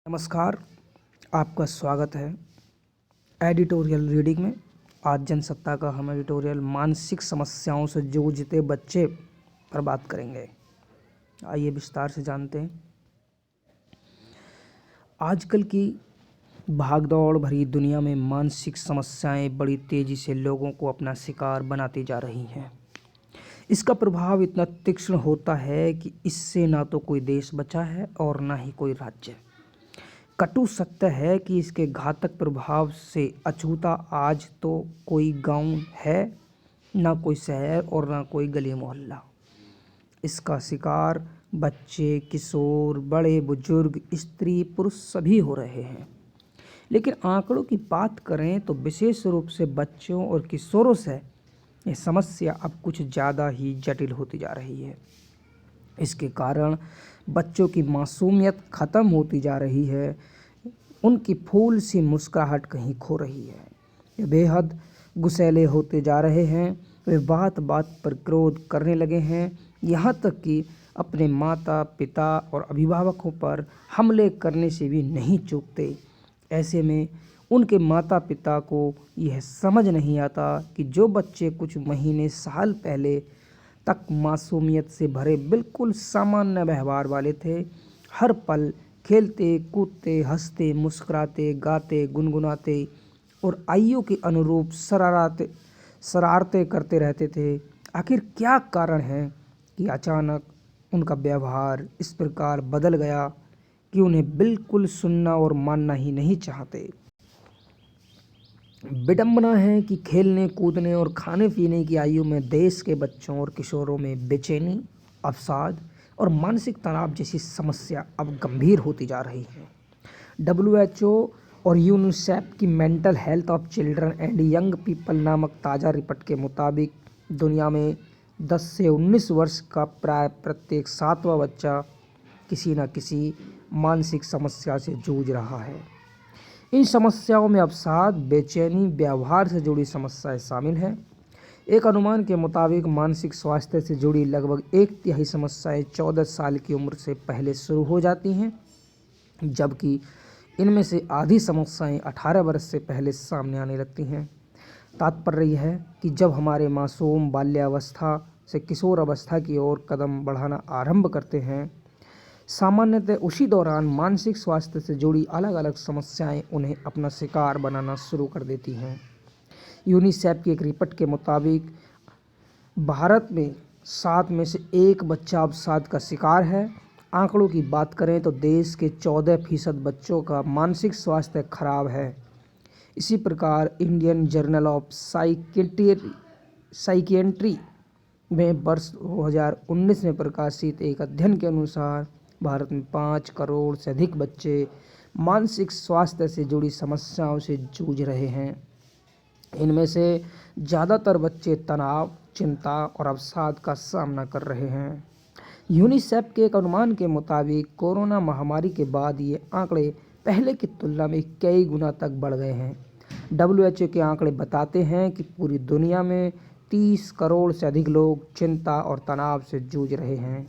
नमस्कार, आपका स्वागत है एडिटोरियल रीडिंग में। आज जनसत्ता का हम एडिटोरियल मानसिक समस्याओं से जूझते बच्चे पर बात करेंगे। आइए विस्तार से जानते हैं। आजकल की भागदौड़ भरी दुनिया में मानसिक समस्याएं बड़ी तेज़ी से लोगों को अपना शिकार बनाती जा रही हैं। इसका प्रभाव इतना तीक्ष्ण होता है कि इससे ना तो कोई देश बचा है और ना ही कोई राज्य। कटु सत्य है कि इसके घातक प्रभाव से अछूता आज तो कोई गांव है, ना कोई शहर और ना कोई गली मोहल्ला। इसका शिकार बच्चे, किशोर, बड़े बुजुर्ग, स्त्री, पुरुष सभी हो रहे हैं। लेकिन आंकड़ों की बात करें तो विशेष रूप से बच्चों और किशोरों से यह समस्या अब कुछ ज़्यादा ही जटिल होती जा रही है। इसके कारण बच्चों की मासूमियत खत्म होती जा रही है, उनकी फूल सी मुस्कुराहट कहीं खो रही है। वे बेहद गुस्सैले होते जा रहे हैं, वे बात बात पर क्रोध करने लगे हैं, यहाँ तक कि अपने माता पिता और अभिभावकों पर हमले करने से भी नहीं चूकते। ऐसे में उनके माता पिता को यह समझ नहीं आता कि जो बच्चे कुछ महीने साल पहले तक मासूमियत से भरे बिल्कुल सामान्य व्यवहार वाले थे, हर पल खेलते कूदते हंसते मुस्कुराते गाते गुनगुनाते और आयु के अनुरूप शरारतें करते रहते थे, आखिर क्या कारण है कि अचानक उनका व्यवहार इस प्रकार बदल गया कि उन्हें बिल्कुल सुनना और मानना ही नहीं चाहते। विडंबना है कि खेलने कूदने और खाने पीने की आयु में देश के बच्चों और किशोरों में बेचैनी, अवसाद और मानसिक तनाव जैसी समस्या अब गंभीर होती जा रही है। WHO और यूनिसेफ की mental health of children and young people नामक ताज़ा रिपोर्ट के मुताबिक दुनिया में 10 से 19 वर्ष का प्राय प्रत्येक 7वां बच्चा किसी न किसी मानसिक समस्या से जूझ रहा है। इन समस्याओं में अवसाद, बेचैनी, व्यवहार से जुड़ी समस्याएं शामिल हैं। एक अनुमान के मुताबिक मानसिक स्वास्थ्य से जुड़ी लगभग 1/3 समस्याएं 14 साल की उम्र से पहले शुरू हो जाती हैं, जबकि इनमें से आधी समस्याएं 18 वर्ष से पहले सामने आने लगती हैं। तात्पर्य यह है कि जब हमारे मासूम बाल्यावस्था से किशोर अवस्था की ओर कदम बढ़ाना आरंभ करते हैं, सामान्यतः उसी दौरान मानसिक स्वास्थ्य से जुड़ी अलग अलग समस्याएं उन्हें अपना शिकार बनाना शुरू कर देती हैं। यूनिसेफ की एक रिपोर्ट के मुताबिक भारत में 7 में से 1 बच्चा अवसाद का शिकार है। आंकड़ों की बात करें तो देश के 14% बच्चों का मानसिक स्वास्थ्य खराब है। इसी प्रकार इंडियन जर्नल ऑफ साइकियाट्री में वर्ष 2019 में प्रकाशित एक अध्ययन के अनुसार भारत में 5 करोड़ से अधिक बच्चे मानसिक स्वास्थ्य से जुड़ी समस्याओं से जूझ रहे हैं। इनमें से ज़्यादातर बच्चे तनाव, चिंता और अवसाद का सामना कर रहे हैं। यूनिसेफ के एक अनुमान के मुताबिक कोरोना महामारी के बाद ये आंकड़े पहले की तुलना में कई गुना तक बढ़ गए हैं। WHO के आंकड़े बताते हैं कि पूरी दुनिया में 30 करोड़ से अधिक लोग चिंता और तनाव से जूझ रहे हैं।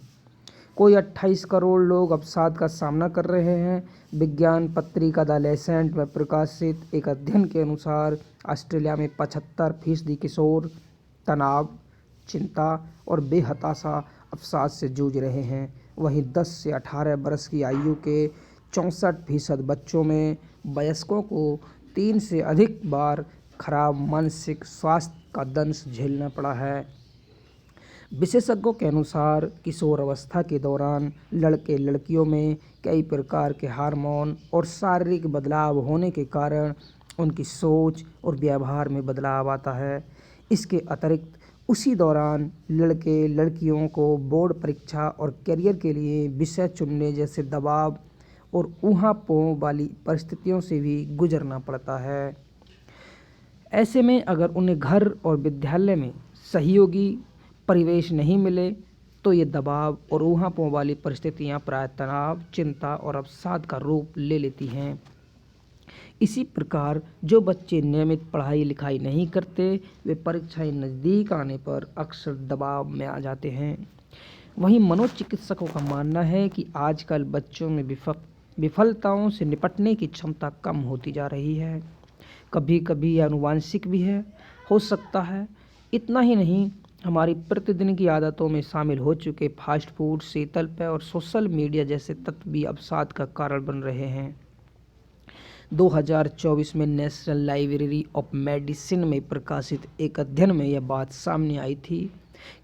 कोई 28 करोड़ लोग अवसाद का सामना कर रहे हैं। विज्ञान पत्रिका द लैंसेट में प्रकाशित एक अध्ययन के अनुसार ऑस्ट्रेलिया में 75% किशोर तनाव, चिंता और बेहताशा अवसाद से जूझ रहे हैं। वहीं 10 से 18 वर्ष की आयु के 64% बच्चों में वयस्कों को 3 से अधिक बार खराब मानसिक स्वास्थ्य का दंश झेलना पड़ा है। विशेषज्ञों के अनुसार किशोर अवस्था के दौरान लड़के लड़कियों में कई प्रकार के हार्मोन और शारीरिक बदलाव होने के कारण उनकी सोच और व्यवहार में बदलाव आता है। इसके अतिरिक्त उसी दौरान लड़के लड़कियों को बोर्ड परीक्षा और करियर के लिए विषय चुनने जैसे दबाव और ऊहापोह वाली परिस्थितियों से भी गुजरना पड़ता है। ऐसे में अगर उन्हें घर और विद्यालय में सहयोगी परिवेश नहीं मिले तो ये दबाव और ऊहापोह वाली परिस्थितियाँ प्राय तनाव, चिंता और अवसाद का रूप ले लेती हैं। इसी प्रकार जो बच्चे नियमित पढ़ाई लिखाई नहीं करते, वे परीक्षाएं नज़दीक आने पर अक्सर दबाव में आ जाते हैं। वहीं मनोचिकित्सकों का मानना है कि आजकल बच्चों में विफलताओं से निपटने की क्षमता कम होती जा रही है। कभी कभी यह आनुवांशिक भी हो सकता है। इतना ही नहीं, हमारी प्रतिदिन की आदतों में शामिल हो चुके फास्ट फूड, शीतल पेय और सोशल मीडिया जैसे तत्व भी अवसाद का कारण बन रहे हैं। 2024 में नेशनल लाइब्रेरी ऑफ मेडिसिन में प्रकाशित एक अध्ययन में यह बात सामने आई थी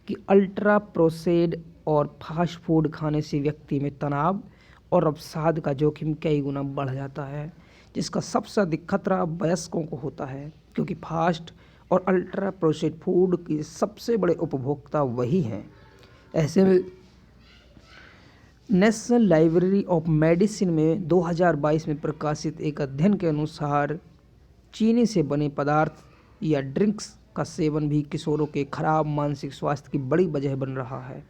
कि अल्ट्रा प्रोसेस्ड और फास्ट फूड खाने से व्यक्ति में तनाव और अवसाद का जोखिम कई गुना बढ़ जाता है, जिसका सबसे अधिक खतरा वयस्कों को होता है, क्योंकि फास्ट और अल्ट्रा प्रोसेस्ड फूड के सबसे बड़े उपभोक्ता वही हैं। ऐसे में नेशनल लाइब्रेरी ऑफ मेडिसिन में 2022 में प्रकाशित एक अध्ययन के अनुसार चीनी से बने पदार्थ या ड्रिंक्स का सेवन भी किशोरों के खराब मानसिक स्वास्थ्य की बड़ी वजह बन रहा है।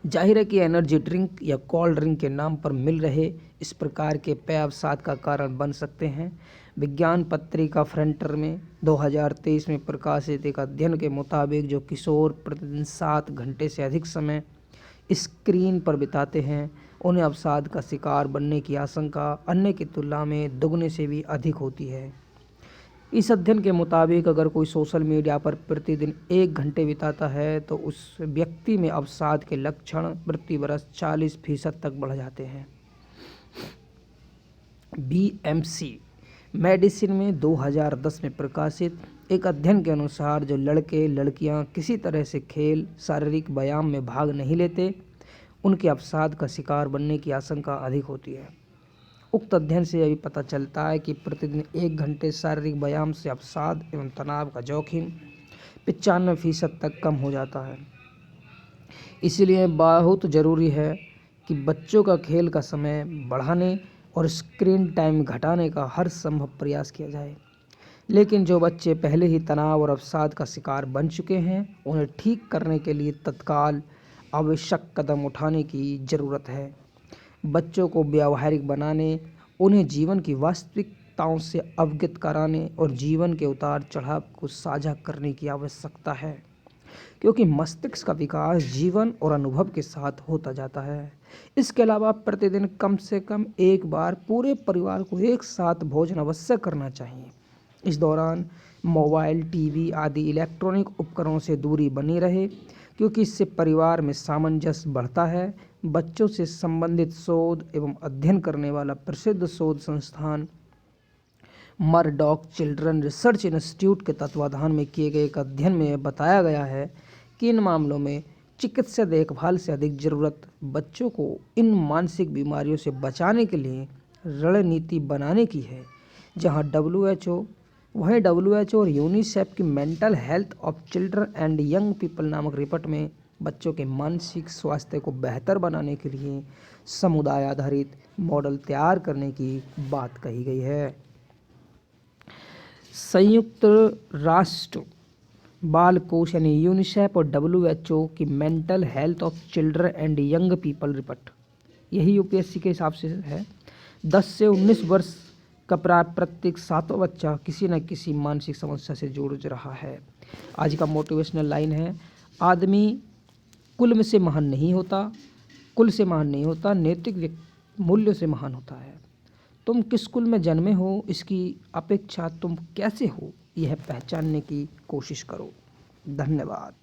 जाहिर है कि एनर्जी ड्रिंक या कोल्ड ड्रिंक के नाम पर मिल रहे इस प्रकार के पेय अवसाद का कारण बन सकते हैं। विज्ञान पत्रिका फ्रंटियर में 2023 में प्रकाशित एक अध्ययन के मुताबिक जो किशोर प्रतिदिन 7 घंटे से अधिक समय स्क्रीन पर बिताते हैं, उन्हें अवसाद का शिकार बनने की आशंका अन्य की तुलना में दुगने से भी अधिक होती है। इस अध्ययन के मुताबिक अगर कोई सोशल मीडिया पर प्रतिदिन 1 घंटे बिताता है तो उस व्यक्ति में अवसाद के लक्षण प्रति वर्ष 40% तक बढ़ जाते हैं। बीएमसी मेडिसिन में 2010 में प्रकाशित एक अध्ययन के अनुसार जो लड़के लड़कियां किसी तरह से खेल, शारीरिक व्यायाम में भाग नहीं लेते, उनके अवसाद का शिकार बनने की आशंका अधिक होती है। उक्त अध्ययन से यह भी पता चलता है कि प्रतिदिन 1 घंटे शारीरिक व्यायाम से अवसाद एवं तनाव का जोखिम 95% तक कम हो जाता है। इसलिए बहुत ज़रूरी है कि बच्चों का खेल का समय बढ़ाने और स्क्रीन टाइम घटाने का हर संभव प्रयास किया जाए। लेकिन जो बच्चे पहले ही तनाव और अवसाद का शिकार बन चुके हैं, उन्हें ठीक करने के लिए तत्काल आवश्यक कदम उठाने की ज़रूरत है। बच्चों को व्यावहारिक बनाने, उन्हें जीवन की वास्तविकताओं से अवगत कराने और जीवन के उतार चढ़ाव को साझा करने की आवश्यकता है, क्योंकि मस्तिष्क का विकास जीवन और अनुभव के साथ होता जाता है। इसके अलावा प्रतिदिन कम से कम एक बार पूरे परिवार को एक साथ भोजन अवश्य करना चाहिए। इस दौरान मोबाइल, टीवी आदि इलेक्ट्रॉनिक उपकरणों से दूरी बनी रहे, क्योंकि इससे परिवार में सामंजस्य बढ़ता है। बच्चों से संबंधित शोध एवं अध्ययन करने वाला प्रसिद्ध शोध संस्थान मरडॉक चिल्ड्रन रिसर्च इंस्टीट्यूट के तत्वाधान में किए गए एक अध्ययन में बताया गया है कि इन मामलों में चिकित्सा देखभाल से अधिक ज़रूरत बच्चों को इन मानसिक बीमारियों से बचाने के लिए रणनीति बनाने की है। जहां WHO और यूनिसेफ की mental health of children and young people नामक रिपोर्ट में बच्चों के मानसिक स्वास्थ्य को बेहतर बनाने के लिए समुदाय आधारित मॉडल तैयार करने की बात कही गई है। संयुक्त राष्ट्र बाल कोष यानी यूनिसेफ और WHO की mental health of children and young people report, यही यूपीएससी के हिसाब से है। 10 से 19 वर्ष का प्रत्येक 7वां बच्चा किसी न किसी मानसिक समस्या से जूझ रहा है। आज का मोटिवेशनल लाइन है, आदमी कुल से महान नहीं होता, नैतिक मूल्यों से महान होता है। तुम किस कुल में जन्मे हो, इसकी अपेक्षा तुम कैसे हो, यह पहचानने की कोशिश करो। धन्यवाद।